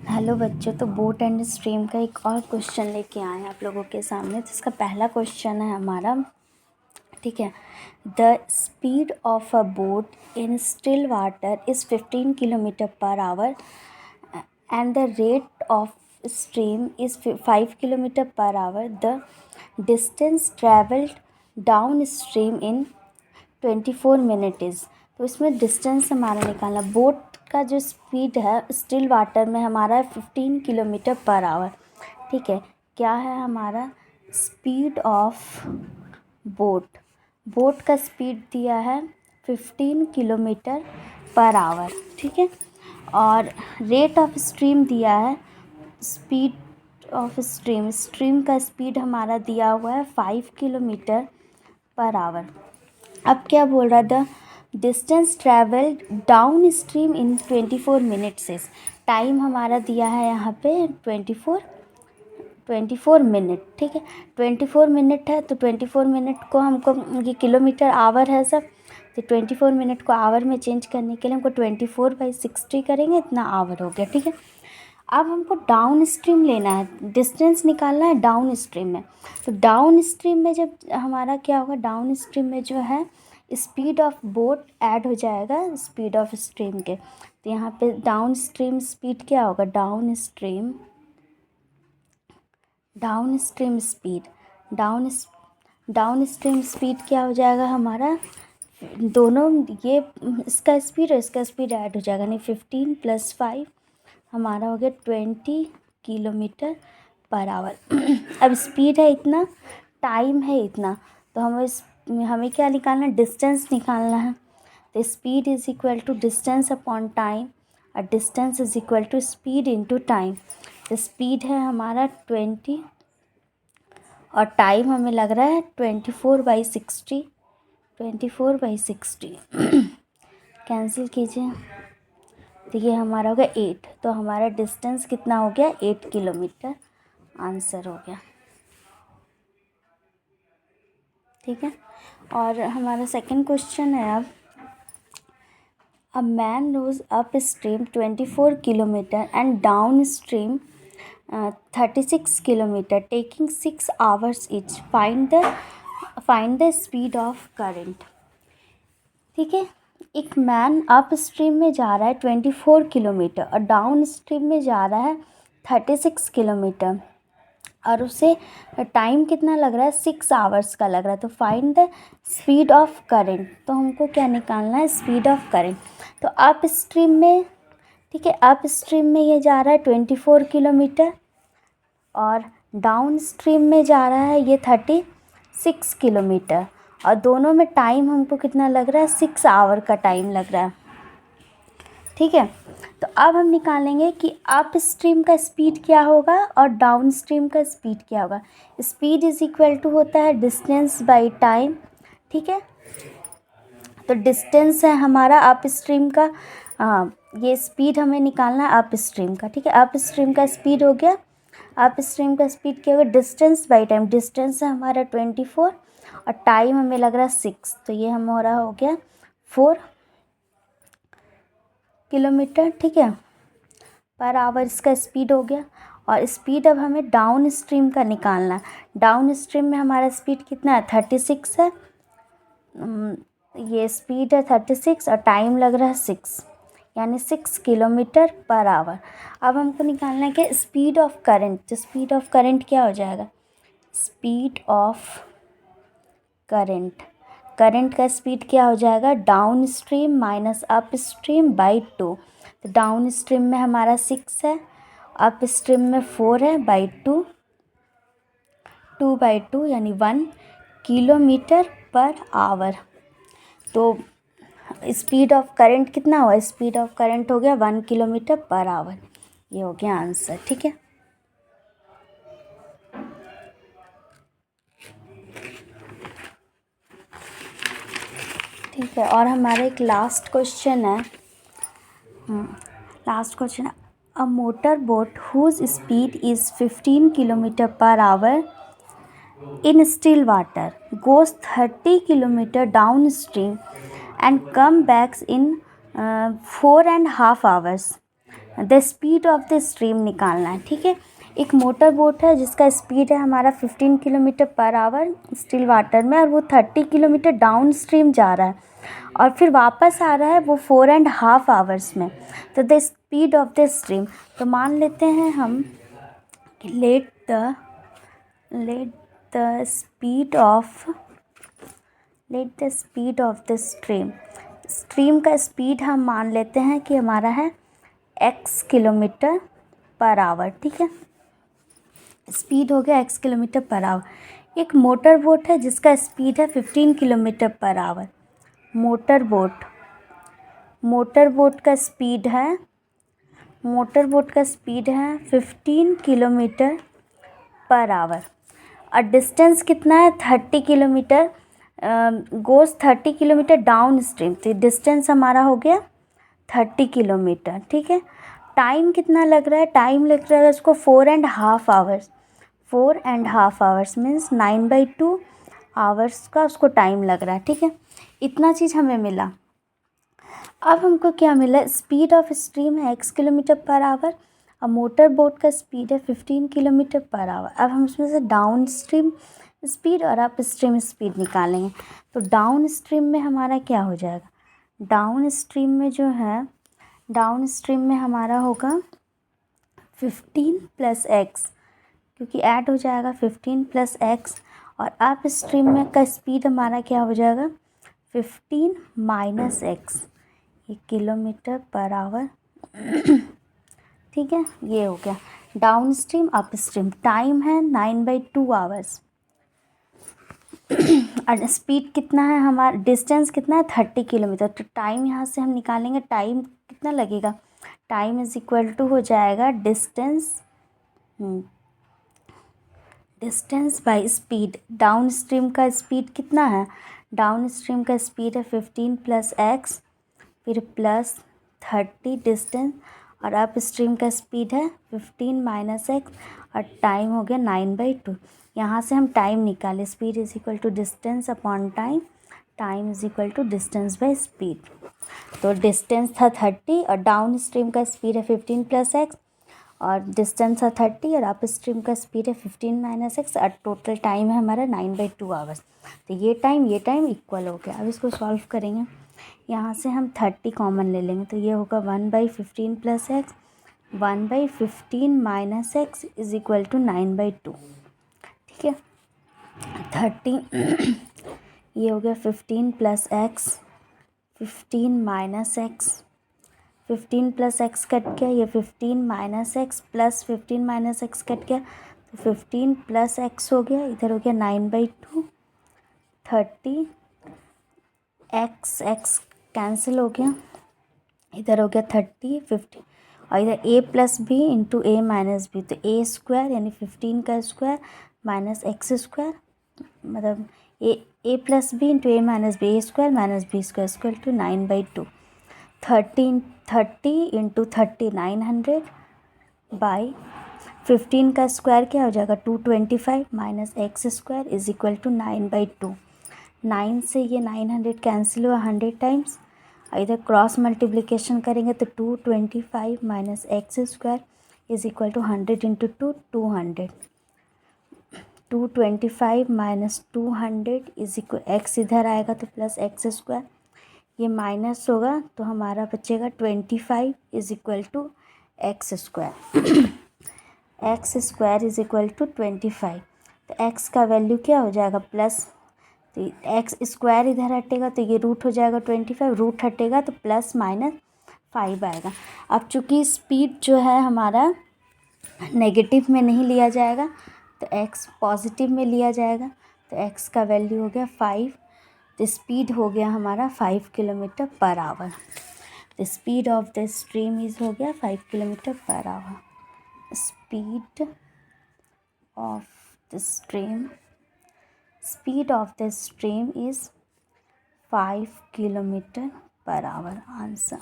Hello बच्चों, तो boat and stream का एक और क्वेश्चन लेके आए हैं आप लोगों के सामने। तो इसका पहला क्वेश्चन है हमारा, ठीक है। The speed of a boat in still water is 15 kilometre per our and the rate of stream is 5 kilometre per our. The distance travelled down stream in 24 minute is. तो इसमें डिस्टेंस हमारा निकालना, boat का जो speed है still water में हमारा 15 kilometre per our, ठीक है। क्या है हमारा स्पीड ऑफ बोट, बोट का स्पीड दिया है 15 किलोमीटर पर आवर, ठीक है। और रेट ऑफ स्ट्रीम दिया है, स्पीड ऑफ स्ट्रीम, स्ट्रीम का स्पीड हमारा दिया हुआ है 5 किलोमीटर पर आवर। अब क्या बोल रहा था, distance travelled down stream in 24 minutes. Time हमारा दिया है यहाँ पे 24 मिनट, ठीक है। 24 मिनट है तो 24 मिनट को हमको, ये किलोमीटर आवर है सब, तो 24 मिनट को आवर में चेंज करने के लिए हमको 24/60 करेंगे, इतना आवर हो गया, ठीक है। अब हमको डाउन स्ट्रीम लेना है, डिस्टेंस निकालना है डाउन स्ट्रीम में। तो डाउन स्ट्रीम में जब हमारा क्या होगा, डाउन स्ट्रीम में जो है स्पीड ऑफ बोट ऐड हो जाएगा स्पीड ऑफ स्ट्रीम के। तो यहाँ पे डाउन स्ट्रीम स्पीड क्या होगा, down stream speed, down stream speed क्या हो जाएगा हमारा, दोनों ये इसका स्पीड और इसका स्पीड ऐड हो जाएगा, नहीं 15 + 5 हमारा हो गया 20 किलोमीटर पर आवर। अब स्पीड है इतना, टाइम है इतना, तो हमें क्या निकालना है, डिस्टेंस निकालना है। तो speed is equal to distance upon time, और distance is equal to speed into time. तो स्पीड है हमारा 20 और टाइम हमें लग रहा है 24/60, 24/60 कैंसिल कीजिए, तो ये हमारा हो गया 8। तो हमारा डिस्टेंस कितना हो गया, 8 किलोमीटर आंसर हो गया, ठीक है। और हमारा सेकंड क्वेश्चन है अब, a man rows up stream 24 kilometre and down stream 36 kilometre taking 6 hours each, find the speed of current, ठीक है। एक मैन अप स्ट्रीम में जा रहा है 24 किलोमीटर और डाउन स्ट्रीम में जा रहा है 36 किलोमीटर, और उसे टाइम कितना लग रहा है, 6 आवर्स का लग रहा है। तो find the speed of current, तो हमको क्या निकालना है, स्पीड ऑफ करंट। तो अप स्ट्रीम में, ठीक है, अप स्ट्रीम में ये जा रहा है 24 किलोमीटर और डाउन स्ट्रीम में जा रहा है ये 36 किलोमीटर, और दोनों में टाइम हमको कितना लग रहा है, 6 आवर का टाइम लग रहा है, ठीक है। तो अब हम निकालेंगे कि अप स्ट्रीम का स्पीड क्या होगा और डाउन स्ट्रीम का स्पीड क्या होगा। स्पीड इज़ इक्वल टू होता है डिस्टेंस बाई टाइम, ठीक है। तो डिस्टेंस है हमारा अप स्ट्रीम का, ये स्पीड हमें निकालना है अप स्ट्रीम का, ठीक है। अप स्ट्रीम का स्पीड हो गया, अप स्ट्रीम का स्पीड क्या होगा, डिस्टेंस बाई टाइम, डिस्टेंस है हमारा 24 और टाइम हमें लग रहा है 6, तो ये हमारा हो गया 4 किलोमीटर, ठीक है, पर आवर इसका स्पीड हो गया। और स्पीड अब हमें डाउन स्ट्रीम का निकालना है। डाउन स्ट्रीम में हमारा स्पीड कितना है, 36 है, ये स्पीड है 36 और टाइम लग रहा है 6, यानी 6 किलोमीटर पर आवर। अब हमको निकालना है कि स्पीड ऑफ करंट, तो स्पीड ऑफ करंट क्या हो जाएगा, स्पीड ऑफ करंट, करंट का स्पीड क्या हो जाएगा, down stream minus up stream by 2। तो डाउन स्ट्रीम में हमारा 6 है, अप स्ट्रीम में 4 है, बाई 2, 2/2 यानी 1 किलोमीटर पर आवर। तो स्पीड ऑफ करंट कितना हुआ, स्पीड ऑफ करंट हो गया 1 किलोमीटर पर आवर, ये हो गया आंसर, ठीक है। ठीक है, और हमारा एक लास्ट क्वेश्चन है, लास्ट क्वेश्चन है, a motor boat whose speed is 15 kilometre per hour in still water goes 30 kilometer downstream and come back in 4.5 hours. The speed of the stream निकालना है, ठीक है। एक मोटर बोट है जिसका speed है हमारा 15 kilometre per our still water में, और वो 30 किलोमीटर डाउन स्ट्रीम जा रहा है और फिर वापस आ रहा है वो 4.5 आवर्स में। तो the speed of the stream, तो मान लेते हैं हम कि let the speed of the stream का स्पीड हम मान लेते हैं कि हमारा है x किलोमीटर पर आवर, ठीक है। स्पीड हो गया x किलोमीटर पर आवर। एक मोटर बोट है जिसका स्पीड है 15 kilometre per our. Motor boat का स्पीड है 15 किलोमीटर पर आवर और डिस्टेंस कितना है 30 kilometre, goes 30 kilometre down stream. तो डिस्टेंस हमारा हो गया 30 किलोमीटर, ठीक है। टाइम कितना लग रहा है, टाइम लग रहा है उसको 4.5 आवर्स। 4.5 आवर्स मीन्स 9/2 आवर्स का उसको टाइम लग रहा है, ठीक है। इतना चीज़ हमें मिला। अब हमको क्या मिला, स्पीड ऑफ स्ट्रीम है x किलोमीटर पर आवर और मोटर बोट का स्पीड है 15 किलोमीटर पर आवर। अब हम इसमें से डाउन स्ट्रीम स्पीड और अप स्ट्रीम स्पीड निकालेंगे। तो डाउन स्ट्रीम में हमारा क्या हो जाएगा, डाउन स्ट्रीम में हमारा होगा 15 + x, क्योंकि ऐड हो जाएगा 15 + x, और अप स्ट्रीम में का स्पीड हमारा क्या हो जाएगा 15 - x, ये किलोमीटर पर आवर, ठीक है। ये हो गया down stream up stream. Time है 9/2 आवर्स और स्पीड कितना है हमारा, डिस्टेंस कितना है 30 किलोमीटर। तो टाइम यहाँ से हम निकालेंगे, टाइम कितना लगेगा, टाइम इज इक्वल टू हो जाएगा distance by speed. Down stream का स्पीड कितना है, डाउन स्ट्रीम का स्पीड है 15 + x फिर +30 डिस्टेंस, और अप स्ट्रीम का स्पीड है 15 - x और टाइम हो गया 9/2। यहाँ से हम टाइम निकाले, speed is equal to distance upon time, time is equal to distance by speed. तो डिस्टेंस था 30 और डाउन स्ट्रीम का स्पीड है 15 + x और डिस्टेंस था 30 और अप स्ट्रीम का स्पीड है 15 - x और टोटल टाइम है हमारा 9/2 आवर्स। तो ये टाइम इक्वल हो गया। अब इसको सॉल्व करेंगे, यहाँ से हम 30 कॉमन ले लेंगे, तो ये होगा 1/15 + x, 1/15 - x is equal to 9/2, ठीक है। 30 ये हो गया 15 + x, 15 - x, 15 + x कट गया, ये 15 - x प्लस 15 - x कट गया, तो 15 + x हो गया, इधर हो गया 9/2, 30 x कैंसिल हो गया, इधर हो गया 30 50 और इधर a + b × a - b, तो a² यानी 15 का स्क्वायर माइनस x², मतलब a + b × a - b, a² - b² equal to 9/2। 30 × 30 900 by 15 का स्क्वायर क्या हो जाएगा 225 minus x² is equal to 9/2। 9 से ये 900 कैंसिल हुआ 100 टाइम्स, इधर क्रॉस मल्टीप्लिकेशन करेंगे तो 225 minus x² is equal to 100 × 2 200, 225 minus 200 is equal, x इधर आएगा तो प्लस x², ये माइनस होगा तो हमारा बचेगा 25 is equal to x², x² is equal to 25। तो x का वैल्यू क्या हो जाएगा प्लस, तो x² इधर हटेगा तो ये रूट हो जाएगा 25, रूट हटेगा तो +-5 आएगा। अब चूँकि स्पीड जो है हमारा नेगेटिव में नहीं लिया जाएगा तो x पॉजिटिव में लिया जाएगा, तो x का वैल्यू हो गया 5, तो स्पीड हो गया हमारा 5 kilometre per our. The speed of the stream is हो गया 5 kilometre per our. Speed of the stream is 5 kilometre per our. Answer.